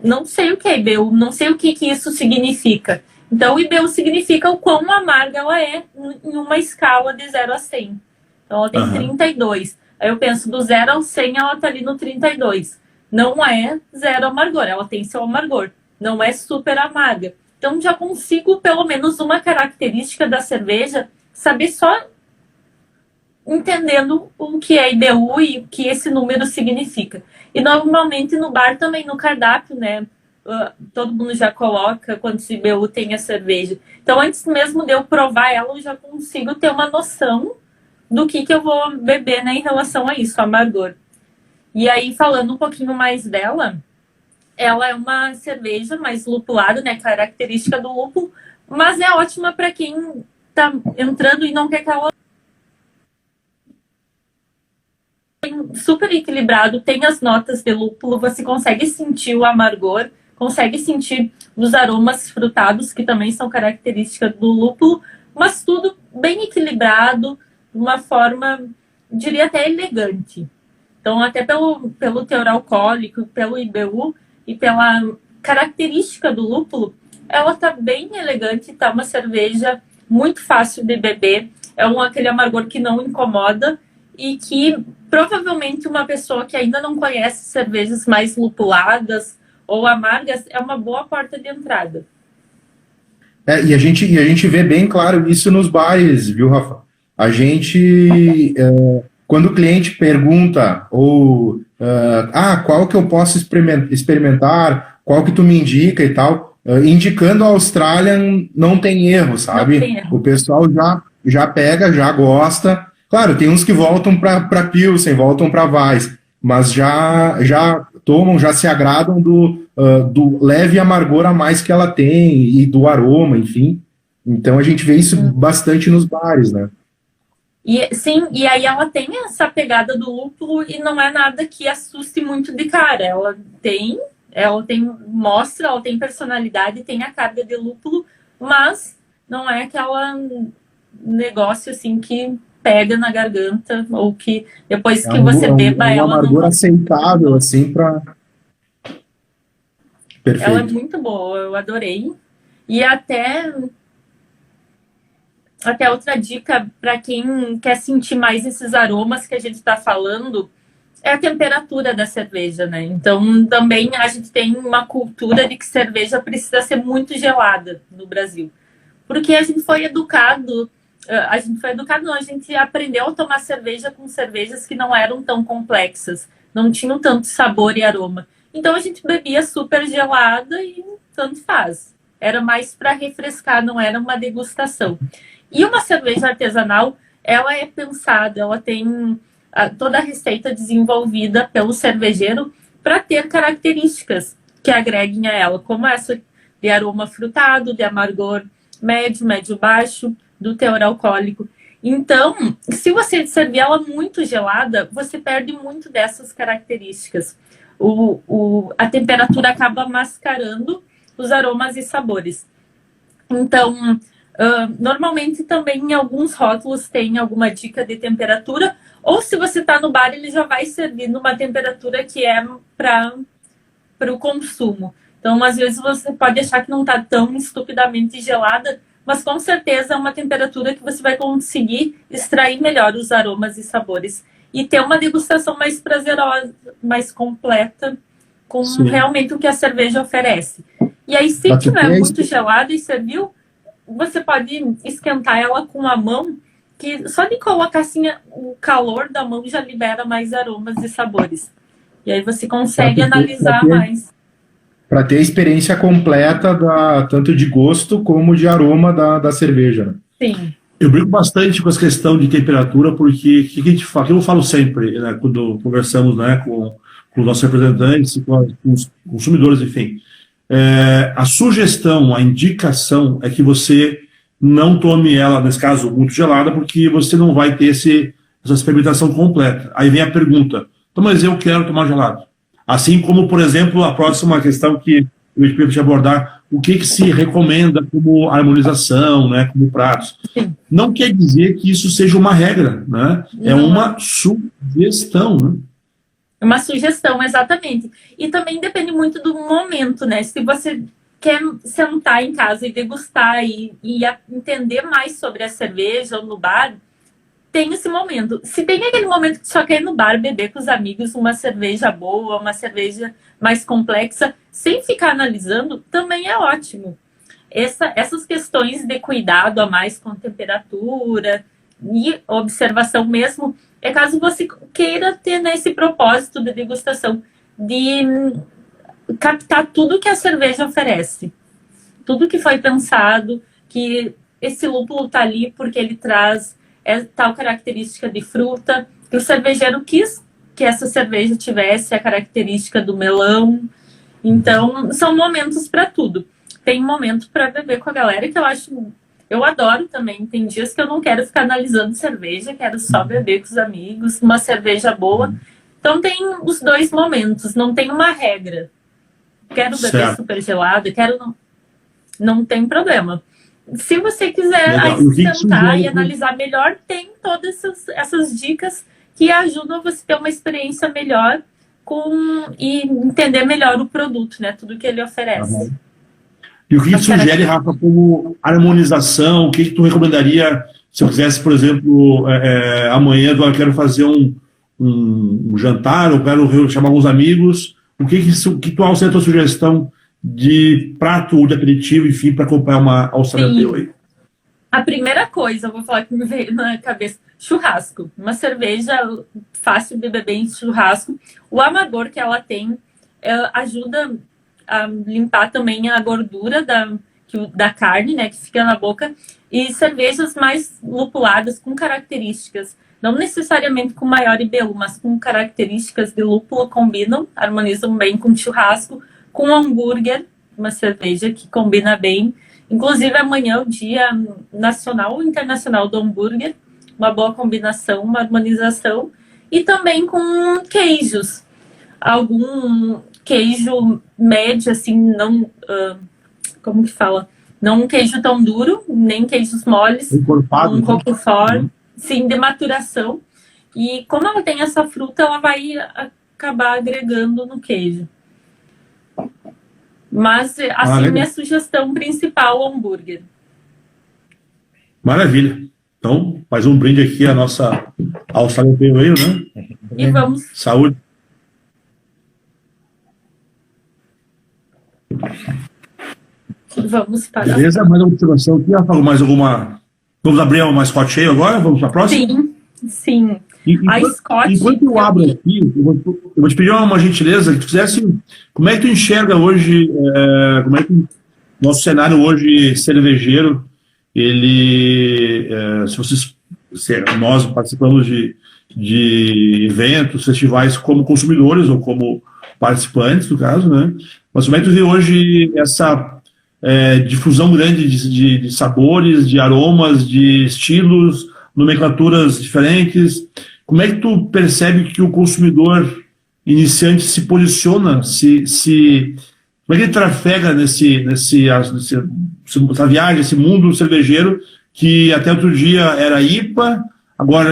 Não sei o que é IBU, não sei o que isso significa. Então, o IBU significa o quão amarga ela é em uma escala de 0 a 100. Então, ela tem 32. Aí eu penso, do 0 ao 100, ela está ali no 32. Não é 0 amargor, ela tem seu amargor. Não é super amarga. Então, já consigo, pelo menos, uma característica da cerveja, saber só entendendo o que é IBU e o que esse número significa. E, normalmente, no bar também, no cardápio, né? Todo mundo já coloca quantos IBU tem a cerveja. Então, antes mesmo de eu provar ela, eu já consigo ter uma noção do que eu vou beber, né, em relação a isso, amargor. E aí, falando um pouquinho mais dela, ela é uma cerveja mais lupulada, né, característica do lúpulo, mas é ótima para quem tá entrando e não quer aquela... Super equilibrado, tem as notas de lúpulo, você consegue sentir o amargor, consegue sentir os aromas frutados, que também são características do lúpulo, mas tudo bem equilibrado, de uma forma, diria até elegante. Então, até pelo teor alcoólico, pelo IBU e pela característica do lúpulo, ela tá bem elegante, tá uma cerveja muito fácil de beber, é aquele amargor que não incomoda e que provavelmente uma pessoa que ainda não conhece cervejas mais lupuladas ou amargas é uma boa porta de entrada. E a gente vê bem claro isso nos bares, viu, Rafa? A gente, quando o cliente pergunta qual que eu posso experimentar, qual que tu me indica e tal, indicando a Austrália não tem erro, sabe? Não tem erro. O pessoal já pega, já gosta. Claro, tem uns que voltam para Pilsen, voltam para Weiss, mas já tomam, já se agradam do leve amargor a mais que ela tem e do aroma, enfim. Então a gente vê isso bastante nos bares, né? Sim, e aí ela tem essa pegada do lúpulo e não é nada que assuste muito de cara. Ela tem mostra, ela tem personalidade, tem a carga de lúpulo, mas não é aquela negócio assim que pega na garganta ou que depois que você beba ela... É uma amargor aceitável, assim, para... Perfeito. Ela é muito boa, eu adorei. E até... até outra dica para quem quer sentir mais esses aromas que a gente está falando é a temperatura da cerveja, né? Então, também a gente tem uma cultura de que cerveja precisa ser muito gelada no Brasil. Porque a gente foi educado, não, a gente aprendeu a tomar cerveja com cervejas que não eram tão complexas, não tinham tanto sabor e aroma. Então, a gente bebia super gelada e tanto faz. Era mais para refrescar, não era uma degustação. E uma cerveja artesanal, ela é pensada, ela tem toda a receita desenvolvida pelo cervejeiro para ter características que agreguem a ela, como essa de aroma frutado, de amargor médio, médio-baixo, do teor alcoólico. Então, se você servir ela muito gelada, você perde muito dessas características. A temperatura acaba mascarando os aromas e sabores. Então, normalmente também em alguns rótulos tem alguma dica de temperatura, ou se você está no bar, ele já vai servir numa temperatura que é para o consumo. Então, às vezes você pode achar que não está tão estupidamente gelada, mas com certeza é uma temperatura que você vai conseguir extrair melhor os aromas e sabores e ter uma degustação mais prazerosa, mais completa, com realmente o que a cerveja oferece. E aí, se tiver muito gelada e serviu, você pode esquentar ela com a mão, que só de colocar assim, o calor da mão já libera mais aromas e sabores. E aí você consegue analisar mais. Para ter a experiência completa, tanto de gosto como de aroma da cerveja. Né? Sim. Eu brinco bastante com essa questão de temperatura, porque o que a gente fala, que eu falo sempre, né, quando conversamos, né, com os nossos representantes, com os consumidores, enfim. A sugestão, a indicação é que você não tome ela, nesse caso, muito gelada, porque você não vai ter essa experimentação completa. Aí vem a pergunta, então, mas eu quero tomar gelado. Assim como, por exemplo, a próxima questão que eu espero te abordar, o que se recomenda como harmonização, né, como pratos. Sim. Não quer dizer que isso seja uma regra, né? É uma sugestão, né? Uma sugestão, exatamente. E também depende muito do momento, né? Se você quer sentar em casa e degustar e entender mais sobre a cerveja ou no bar, tem esse momento. Se tem aquele momento que só quer ir no bar beber com os amigos uma cerveja boa, uma cerveja mais complexa, sem ficar analisando, também é ótimo. Essas questões de cuidado a mais com temperatura e observação mesmo, é caso você queira ter esse propósito de degustação, de captar tudo que a cerveja oferece. Tudo que foi pensado, que esse lúpulo está ali porque ele traz tal característica de fruta, que o cervejeiro quis que essa cerveja tivesse a característica do melão. Então, são momentos para tudo. Tem momento para beber com a galera que eu adoro também. Tem dias que eu não quero ficar analisando cerveja, quero só beber com os amigos, uma cerveja boa. Então, tem os dois momentos, não tem uma regra. Quero beber super gelado, não tem problema. Se você quiser sentar e analisar melhor, tem todas essas dicas que ajudam você a ter uma experiência melhor e entender melhor o produto, né? Tudo que ele oferece. E o que sugere, Rafa, como harmonização? O que tu recomendaria se eu quisesse, por exemplo, amanhã eu quero fazer um jantar, eu quero chamar alguns amigos? Qual seria a tua sugestão de prato ou de aperitivo, enfim, para acompanhar uma alçada teu aí? A primeira coisa, eu vou falar que me veio na cabeça, churrasco. Uma cerveja fácil de beber em churrasco. O amargor que ela tem ajuda a limpar também a gordura da carne, né, que fica na boca. E cervejas mais lupuladas, com características, não necessariamente com maior IBU, mas com características de lúpulo, combinam, harmonizam bem com churrasco, com hambúrguer, uma cerveja que combina bem. Inclusive, amanhã é o Dia Nacional ou Internacional do Hambúrguer. Uma boa combinação, uma harmonização. E também com queijos. Algum queijo médio, assim, não... como que fala? Não um queijo tão duro, nem queijos moles. Encorpado. Um roquefort, sim, de maturação. E como ela tem essa fruta, ela vai acabar agregando no queijo. Mas, assim, minha sugestão principal é o hambúrguer. Maravilha. Então, mais um brinde aqui à nossa Austrália Pale Ale, né? E vamos. Saúde. Vamos para. Beleza? Mais alguma observação aqui? Mais alguma. Vamos abrir uma Scott Ale agora? Vamos para a próxima? Sim, sim. A Scott. Enquanto eu abro aqui, eu vou te pedir uma gentileza que tu fizesse. Como é que tu enxerga hoje, como é que nosso cenário hoje cervejeiro, ele, nós participamos de eventos, festivais como consumidores ou como participantes, no caso, né? Mas como é que tu vê hoje essa difusão grande de sabores, de aromas, de estilos, nomenclaturas diferentes? Como é que tu percebe que o consumidor iniciante se posiciona, como é que ele trafega nessa viagem, esse mundo cervejeiro, que até outro dia era IPA, agora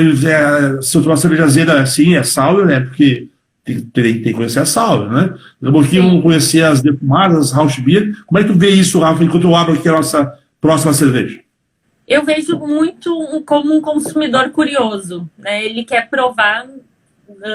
se eu tomar cerveja azeda assim, é sour, né? Porque tem que conhecer a sour, né? Daqui a pouquinho vamos conhecer as defumadas, as Rauch Beer. Como é que tu vê isso, Rafa, enquanto eu abro aqui a nossa próxima cerveja? Eu vejo muito como um consumidor curioso, né? Ele quer provar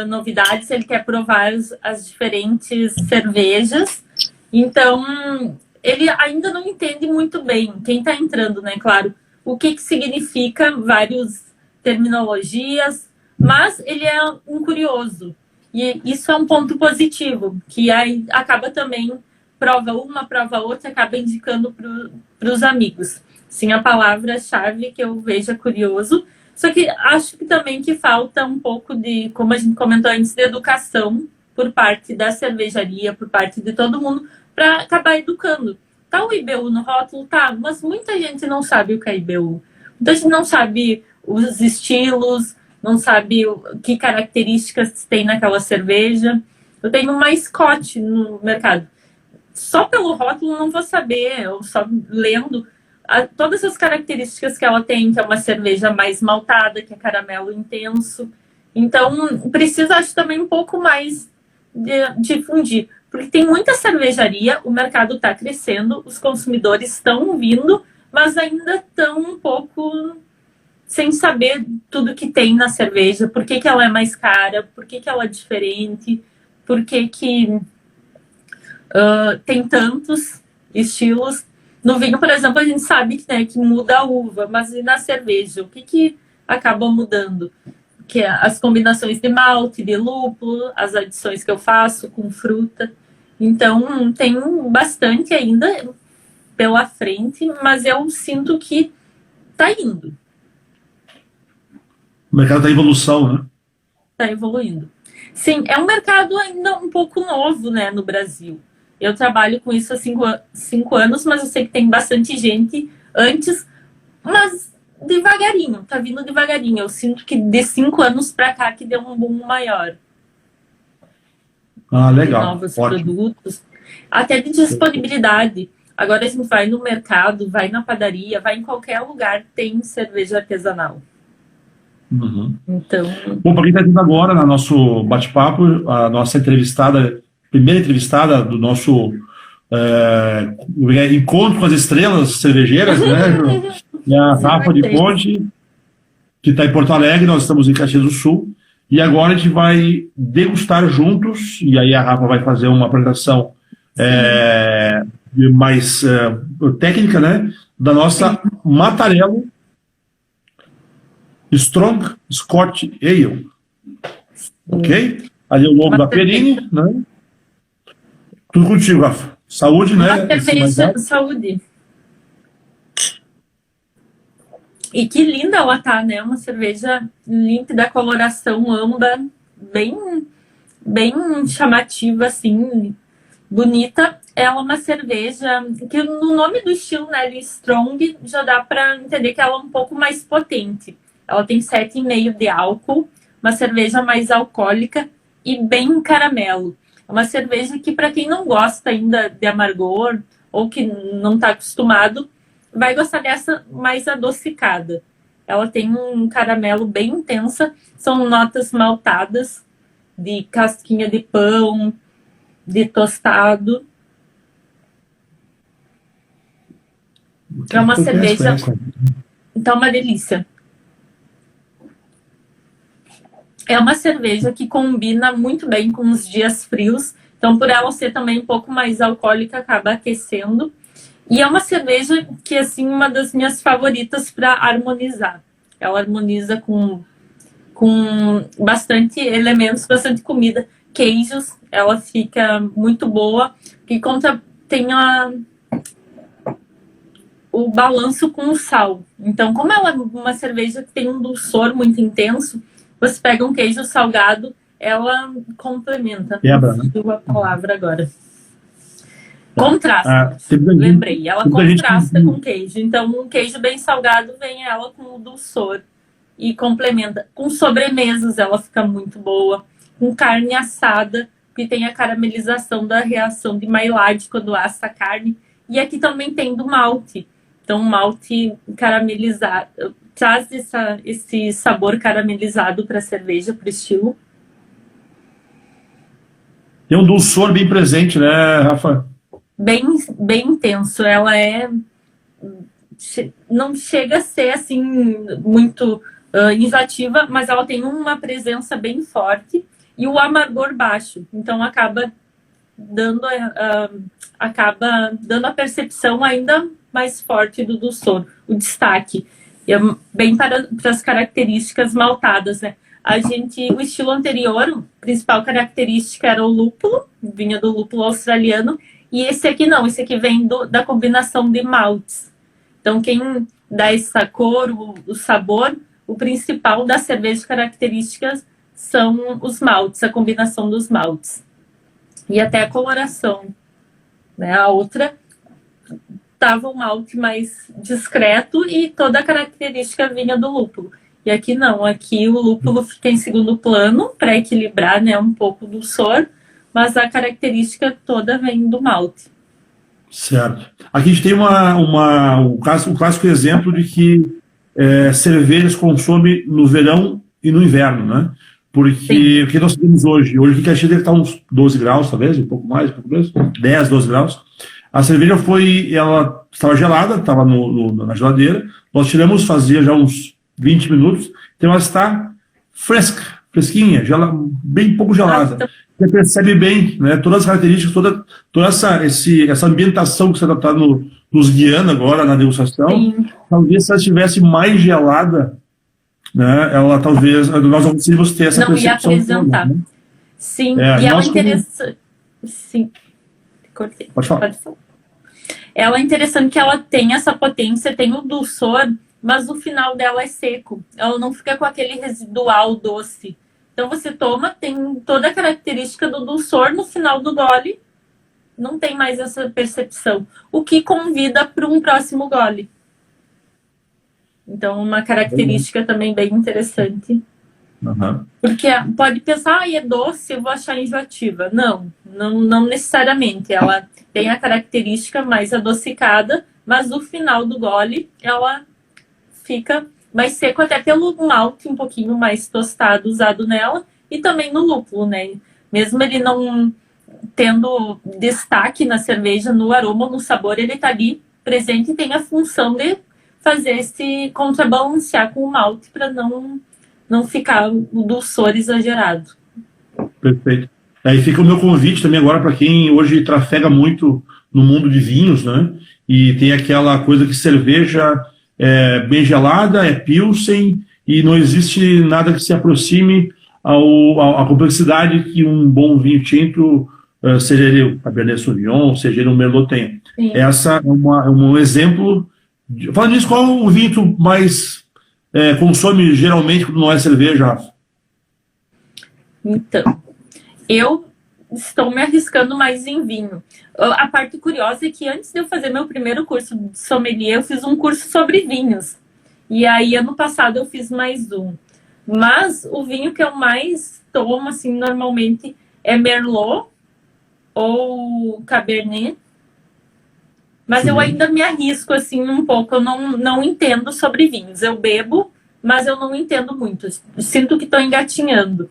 novidades, ele quer provar as diferentes cervejas. Então, ele ainda não entende muito bem, quem está entrando, né? Claro, o que significa várias terminologias, mas ele é um curioso. E isso é um ponto positivo, que aí acaba também, prova uma, prova outra, acaba indicando para os amigos. Sim, a palavra-chave que eu vejo é curioso. Só que acho que também que falta um pouco de, como a gente comentou antes, de educação por parte da cervejaria, por parte de todo mundo, para acabar educando. Tá o IBU no rótulo? Tá, mas muita gente não sabe o que é IBU. Muita gente não sabe os estilos, não sabe que características tem naquela cerveja. Eu tenho uma Scott no mercado. Só pelo rótulo não vou saber, eu só lendo todas as características que ela tem, que é uma cerveja mais maltada, que é caramelo intenso. Então, precisa, acho, também um pouco mais de difundir. Porque tem muita cervejaria, o mercado está crescendo, os consumidores estão vindo, mas ainda estão um pouco sem saber tudo que tem na cerveja, por que ela é mais cara, por que ela é diferente, por que tem tantos estilos. No vinho, por exemplo, a gente sabe que muda a uva, mas e na cerveja? O que acaba mudando? Que é as combinações de malte, de lúpulo, as adições que eu faço com fruta. Então, tem bastante ainda pela frente, mas eu sinto que está indo. O mercado está em evolução, né? Está evoluindo. Sim, é um mercado ainda um pouco novo, né, no Brasil. Eu trabalho com isso há 5 anos, mas eu sei que tem bastante gente antes, mas devagarinho, tá vindo devagarinho. Eu sinto que de 5 anos para cá que deu um boom maior. Ah, legal. De novos produtos, até de disponibilidade. Agora a gente vai no mercado, vai na padaria, vai em qualquer lugar, tem cerveja artesanal. Uhum. Então... Bom, para quem está vindo agora no nosso bate-papo, a nossa primeira entrevistada do nosso encontro com as estrelas cervejeiras, né? É a Rafa de Ponte, que está em Porto Alegre, nós estamos em Caxias do Sul, e agora a gente vai degustar juntos, e aí a Rafa vai fazer uma apresentação mais técnica, né? Da nossa Mattarello Strong Scotch Ale. Ok? Ali é o logo da Perini, né? Tudo contigo, Rafa. Saúde, né? Cerveja, saúde. E que linda ela tá, né? Uma cerveja límpida, coloração âmbar, bem chamativa, assim, bonita. Ela é uma cerveja que no nome do estilo, né, Strong, já dá para entender que ela é um pouco mais potente. Ela tem 7,5 de álcool, uma cerveja mais alcoólica e bem caramelo. É uma cerveja que, para quem não gosta ainda de amargor ou que não está acostumado, vai gostar dessa mais adocicada. Ela tem um caramelo bem intensa, são notas maltadas, de casquinha de pão, de tostado. É uma cerveja Tá uma delícia. É uma cerveja que combina muito bem com os dias frios. Então, por ela ser também um pouco mais alcoólica, acaba aquecendo. E é uma cerveja que, assim, uma das minhas favoritas para harmonizar. Ela harmoniza com bastante elementos, bastante comida, queijos. Ela fica muito boa. E tem o balanço com o sal. Então, como ela é uma cerveja que tem um dulçor muito intenso, você pega um queijo salgado, ela complementa. Quebra, né? A palavra agora. Contrasta. Lembrei. Ela contrasta com queijo. Então, um queijo bem salgado vem ela com o dulçor e complementa. Com sobremesas, ela fica muito boa. Com carne assada, que tem a caramelização da reação de Maillard quando assa a carne. E aqui também tem do malte. Então, malte caramelizado traz esse sabor caramelizado para a cerveja, para o estilo. Tem um dulçor bem presente, né, Rafa? Bem intenso. Ela não chega a ser assim muito enjoativa, mas ela tem uma presença bem forte e o amargor baixo. Então acaba dando a percepção ainda mais forte do dulçor, o destaque. E é bem para as características maltadas, né? O estilo anterior, a principal característica era o lúpulo, vinha do lúpulo australiano, e esse aqui não, esse aqui vem da combinação de maltes. Então, quem dá essa cor, o sabor, o principal das cervejas características são os maltes, a combinação dos maltes. E até a coloração, né? A outra estava um malte mais discreto e toda a característica vinha do lúpulo. E aqui não, aqui o lúpulo fica em segundo plano para equilibrar, né, um pouco do dulçor, mas a característica toda vem do malte. Certo. Aqui a gente tem um clássico exemplo de que cerveja se consome no verão e no inverno, né? Porque o que nós temos hoje? Hoje aqui Caxias deve estar uns 12 graus, talvez, um pouco mais, 10, 12 graus. A cerveja ela estava gelada, estava na geladeira. Nós tiramos, fazia já uns 20 minutos. Então ela está fresquinha, bem pouco gelada. Você percebe bem, né? Todas as características, toda essa ambientação que você está nos guiando agora na degustação. Sim. Talvez se ela estivesse mais gelada, né? Ela talvez nós não conseguimos ter essa percepção. Não ia apresentar. Toda, né? Sim, e ela é interessante. Sim. Cortei. Pode falar. Ela é interessante que ela tem essa potência, tem o dulçor, mas o final dela é seco. Ela não fica com aquele residual doce. Então você toma, tem toda a característica do dulçor no final do gole, não tem mais essa percepção. O que convida para um próximo gole. Então, uma característica também bem interessante. Uhum. Porque pode pensar, é doce, eu vou achar enjoativa. Não necessariamente. Ela tem a característica mais adocicada, mas no final do gole, ela fica mais seco, até pelo malte um pouquinho mais tostado usado nela, e também no lúpulo, né? Mesmo ele não tendo destaque na cerveja, no aroma ou no sabor, ele tá ali presente e tem a função de fazer esse contrabalancear com o malte para não ficar o dulçor exagerado. Perfeito. Aí fica o meu convite também agora para quem hoje trafega muito no mundo de vinhos, né? E tem aquela coisa que cerveja é bem gelada, é pilsen, e não existe nada que se aproxime à complexidade que um bom vinho tinto, seja ele o Cabernet Sauvignon, seja ele um Merlot tem. Sim. Essa é um exemplo. Falando nisso, qual o vinho tu mais consome geralmente quando não é cerveja, Rafa? Então, eu estou me arriscando mais em vinho. A parte curiosa é que antes de eu fazer meu primeiro curso de sommelier, eu fiz um curso sobre vinhos. E aí, ano passado, eu fiz mais um. Mas o vinho que eu mais tomo, assim, normalmente é Merlot ou Cabernet. Mas eu ainda me arrisco, assim, um pouco. Eu não entendo sobre vinhos. Eu bebo, mas eu não entendo muito. Eu sinto que estou engatinhando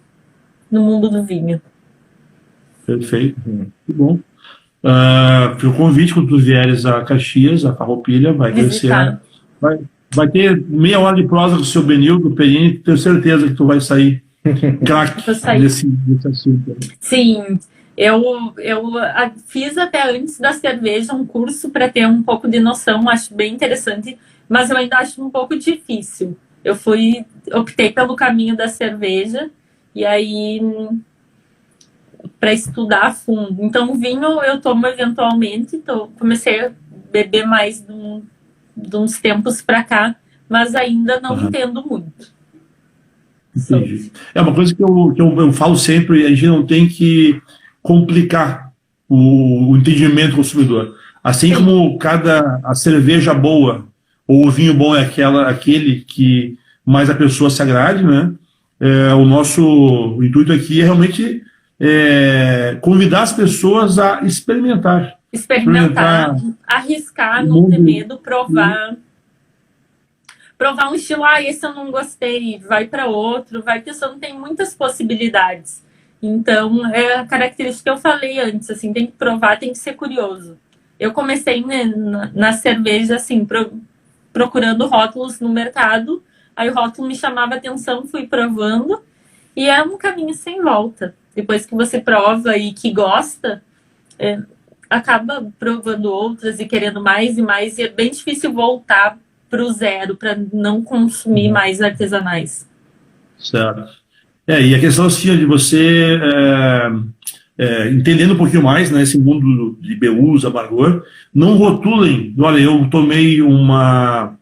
no mundo do vinho. Perfeito. Muito bom. O convite, quando tu vieres a Caxias, a Farroupilha, vai vai ter meia hora de prosa com o seu Benildo, Perini, tenho certeza que tu vai sair craque nesse assunto. Sim, eu fiz até antes da cerveja um curso para ter um pouco de noção, acho bem interessante, mas eu ainda acho um pouco difícil. Optei pelo caminho da cerveja, e aí para estudar a fundo. Então, vinho eu tomo eventualmente, comecei a beber mais de uns tempos para cá, mas ainda não entendo muito. Entendi. É uma coisa que eu falo sempre, a gente não tem que complicar o entendimento do consumidor. Assim como a cerveja boa ou o vinho bom é aquele que mais a pessoa se agrade, né? O nosso intuito aqui é realmente convidar as pessoas a experimentar, arriscar, não ter medo, provar um estilo, esse eu não gostei, vai para outro, vai testando, tem muitas possibilidades. Então, é a característica que eu falei antes, assim, tem que provar, tem que ser curioso. Eu comecei, né, na cerveja, assim, procurando rótulos no mercado, aí o rótulo me chamava a atenção, fui provando, e é um caminho sem volta. Depois que você prova e que gosta, acaba provando outras e querendo mais e mais, e é bem difícil voltar para o zero, para não consumir mais artesanais. Certo. E a questão assim, de você entendendo um pouquinho mais, né, esse mundo de BUs, amargor, não rotulem. Olha, eu tomei uma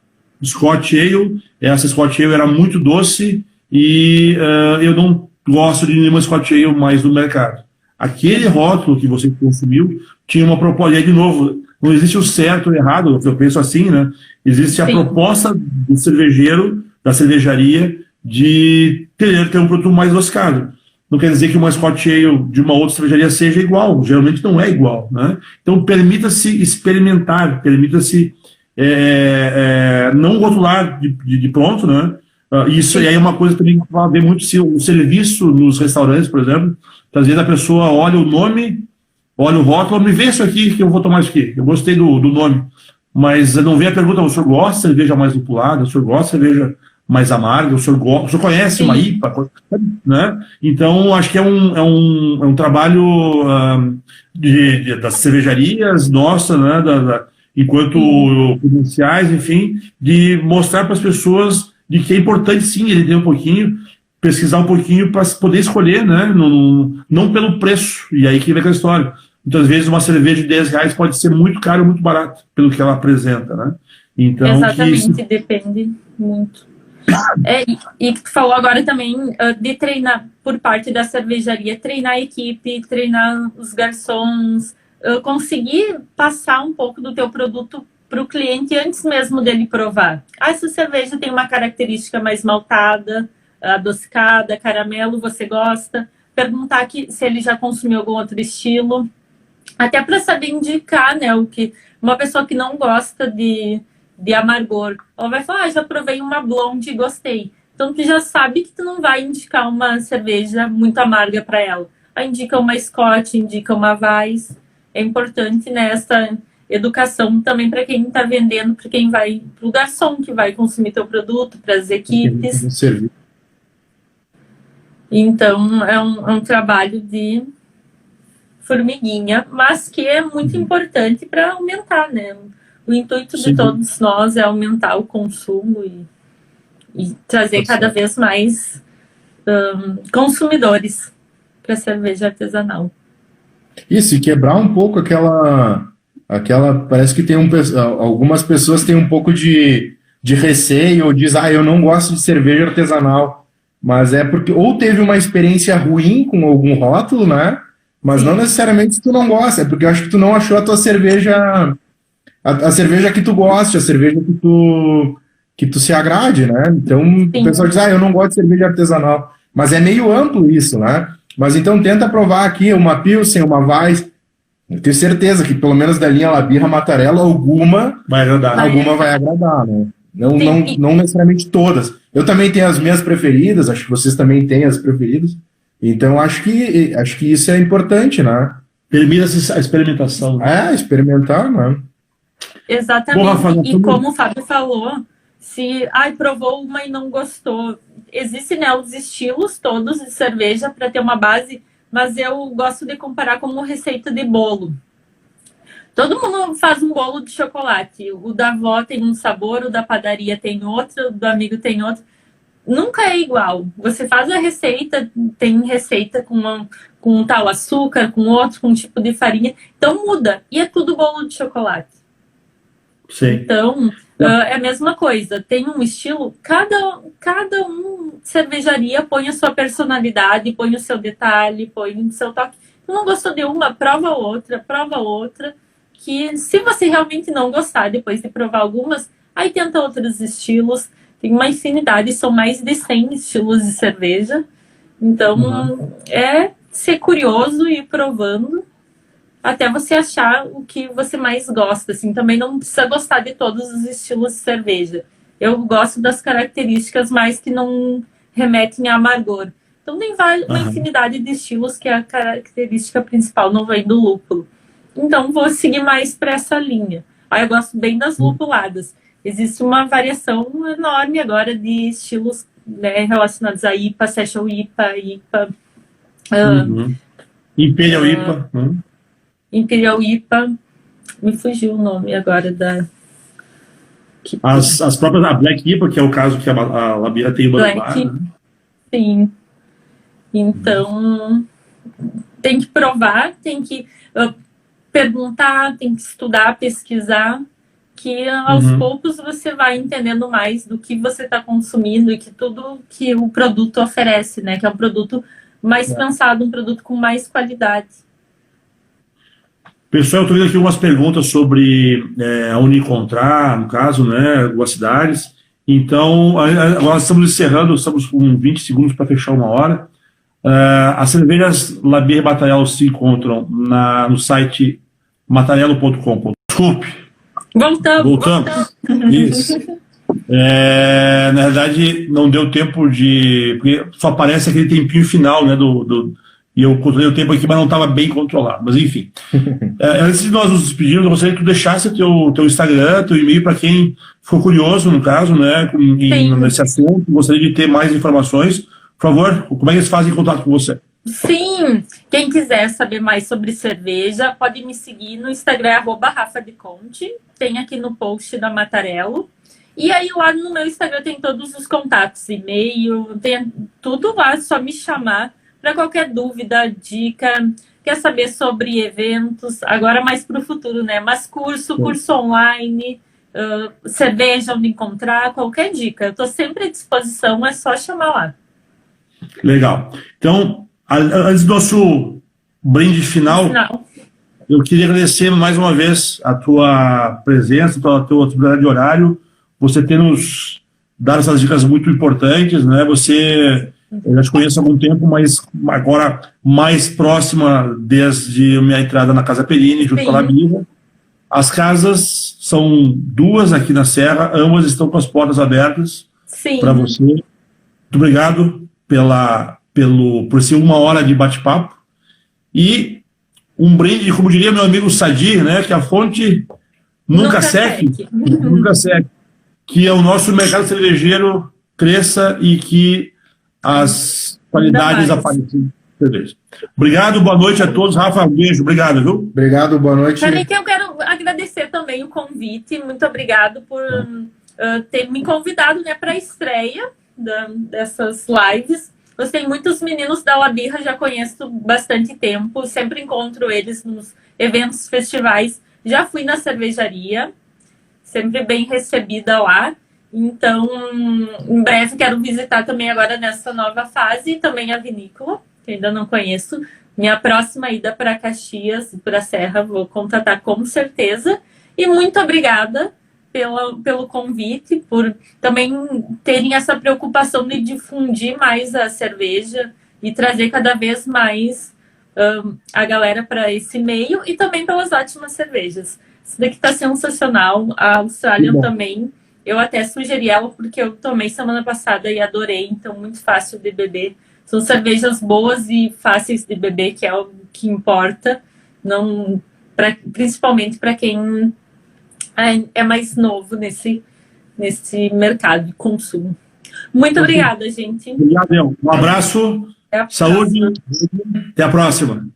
Scotch Ale, essa Scotch Ale era muito doce e eu não gosto de nenhuma Scotch Ale mais no mercado. Aquele rótulo que você consumiu tinha uma proposta, e de novo, não existe o certo ou o errado, eu penso assim, né? Existe a proposta do cervejeiro, da cervejaria, de ter um produto mais adocicado. Não quer dizer que uma Scotch Ale de uma outra cervejaria seja igual, geralmente não é igual, né? Então permita-se experimentar, permita-se não rotular de pronto, né? Isso aí é uma coisa também que vai ver muito o serviço nos restaurantes, por exemplo. Às vezes a pessoa olha o nome, olha o rótulo, me vê isso aqui que eu vou tomar isso aqui. Eu gostei do nome, mas não vem a pergunta: o senhor gosta de cerveja mais lupulada? O senhor gosta de cerveja mais amarga? O senhor conhece uma IPA? Né? Então, acho que é um trabalho das cervejarias, nossa, né? Enquanto potenciais, enfim, de mostrar para as pessoas de que é importante, sim, ele ter um pouquinho, pesquisar um pouquinho para poder escolher, né? Não pelo preço. E aí que vem aquela história. Muitas vezes uma cerveja de R$10 pode ser muito cara ou muito barata, pelo que ela apresenta, né? Então, exatamente, depende muito. E tu falou agora também de treinar por parte da cervejaria, treinar a equipe, treinar os garçons, conseguir passar um pouco do teu produto para o cliente antes mesmo dele provar. Essa cerveja tem uma característica mais maltada, adocicada, caramelo, você gosta? Perguntar se ele já consumiu algum outro estilo, até para saber indicar, né, uma pessoa que não gosta de amargor, ela vai falar: já provei uma blonde e gostei. Então tu já sabe que tu não vai indicar uma cerveja muito amarga para ela. Aí indica uma Scott, indica uma Weiss. É importante nessa educação também para quem está vendendo, para quem vai, para o garçom que vai consumir teu produto, para as equipes. Então é um trabalho de formiguinha, mas que é muito importante para aumentar, né? O intuito de todos nós é aumentar o consumo e trazer cada vez mais consumidores para a cerveja artesanal. Isso, e quebrar um pouco aquela parece que algumas pessoas têm um pouco de receio, ou diz: eu não gosto de cerveja artesanal, mas é porque ou teve uma experiência ruim com algum rótulo, né? Mas não necessariamente tu não gosta, é porque eu acho que tu não achou a tua cerveja, a cerveja que tu goste, a cerveja que tu se agrade, né? Então o pessoal diz: eu não gosto de cerveja artesanal, mas é meio amplo isso, né? Mas então tenta provar aqui uma Pilsen, uma Weiss. Eu tenho certeza que pelo menos da linha Labirra Mattarella alguma vai agradar, né? Não necessariamente todas. Eu também tenho as minhas preferidas, acho que vocês também têm as preferidas. Então acho que isso é importante, né? Permita-se a experimentação. Experimentar, né? Exatamente. E como o Fábio falou, Se provou uma e não gostou. Existem, né, os estilos todos de cerveja para ter uma base, mas eu gosto de comparar como receita de bolo. Todo mundo faz um bolo de chocolate. O da avó tem um sabor, o da padaria tem outro, o do amigo tem outro. Nunca é igual. Você faz a receita, tem receita com um tal açúcar, com outro, com um tipo de farinha. Então muda. E é tudo bolo de chocolate. Sim. Então, é a mesma coisa. Tem um estilo, cada cervejaria põe a sua personalidade, põe o seu detalhe, põe o seu toque. Se não gostou de uma, prova outra. Que se você realmente não gostar, depois de provar algumas, aí tenta outros estilos. Tem uma infinidade, são mais de 100 estilos de cerveja. Então, é ser curioso e ir provando até você achar o que você mais gosta. Assim, também não precisa gostar de todos os estilos de cerveja. Eu gosto das características mais que não remetem a amargor. Então, tem uma infinidade de estilos que a característica principal não vem do lúpulo. Então, vou seguir mais para essa linha. Aí eu gosto bem das lupuladas. Existe uma variação enorme agora de estilos, né, relacionados a IPA, Session IPA. Imperial IPA. Imperial IPA. Me fugiu o nome agora da... As próprias da Black IPA, que é o caso que a Labirra tem Black, né? Sim. Então, tem que provar, tem que perguntar, tem que estudar, pesquisar, que aos poucos você vai entendendo mais do que você está consumindo e que tudo que o produto oferece, né? Que é um produto mais pensado, um produto com mais qualidade. Pessoal, eu estou vendo aqui algumas perguntas sobre onde encontrar, no caso, né? Algumas cidades. Então, agora estamos encerrando, estamos com 20 segundos para fechar 1 hora. As cervejas Labirra e Mattarello se encontram no site mattarello.com. Desculpe. Voltamos. Isso. Na verdade, não deu tempo porque só aparece aquele tempinho final, né? E eu controlei o tempo aqui, mas não estava bem controlado. Mas, enfim. Antes de nós nos despedirmos, eu gostaria que tu deixasse teu Instagram, teu e-mail, para quem ficou curioso, no caso, né? Nesse assunto, gostaria de ter mais informações. Por favor, como é que eles fazem contato com você? Sim, quem quiser saber mais sobre cerveja, pode me seguir no Instagram, @RafaDeConte, tem aqui no post da Mattarello. E aí lá no meu Instagram tem todos os contatos, e-mail, tem tudo lá, é só me chamar para qualquer dúvida, dica, quer saber sobre eventos, agora mais para o futuro, né? Mas curso online, cerveja onde encontrar, qualquer dica. Eu estou sempre à disposição, é só chamar lá. Legal. Então, antes do nosso brinde final, eu queria agradecer mais uma vez a tua presença, a tua disponibilidade de horário, você ter nos dado essas dicas muito importantes, né? Eu já te conheço há algum tempo, mas agora mais próxima desde minha entrada na Casa Perini, junto com a Labirra. As casas são 2 aqui na Serra, ambas estão com as portas abertas para você. Muito obrigado por ser 1 hora de bate-papo. E um brinde, como diria meu amigo Sadir, né, que a fonte nunca seque. Nunca seque. Que o nosso mercado cervejeiro cresça e que as qualidades apareçam. Obrigado, boa noite a todos. Rafa, um beijo. Obrigado, viu? Obrigado, boa noite. Peraí que eu quero agradecer também o convite. Muito obrigado por ter me convidado, né, para a estreia dessas lives. Gostei muito, os meninos da Labirra, já conheço bastante tempo, sempre encontro eles nos eventos, festivais. Já fui na cervejaria, sempre bem recebida lá. Então, em breve quero visitar também agora nessa nova fase, também a vinícola, que ainda não conheço. Minha próxima ida para Caxias, para a Serra, vou contatar com certeza. E muito obrigada pelo convite, por também terem essa preocupação de difundir mais a cerveja e trazer cada vez mais a galera para esse meio e também pelas ótimas cervejas. Isso daqui está sensacional. A Australian também. Eu até sugeri ela porque eu tomei semana passada e adorei, então muito fácil de beber. São cervejas boas e fáceis de beber, que é o que importa, principalmente para quem é mais novo nesse mercado de consumo. Muito obrigada, gente. Obrigado, um abraço, saúde, até a próxima.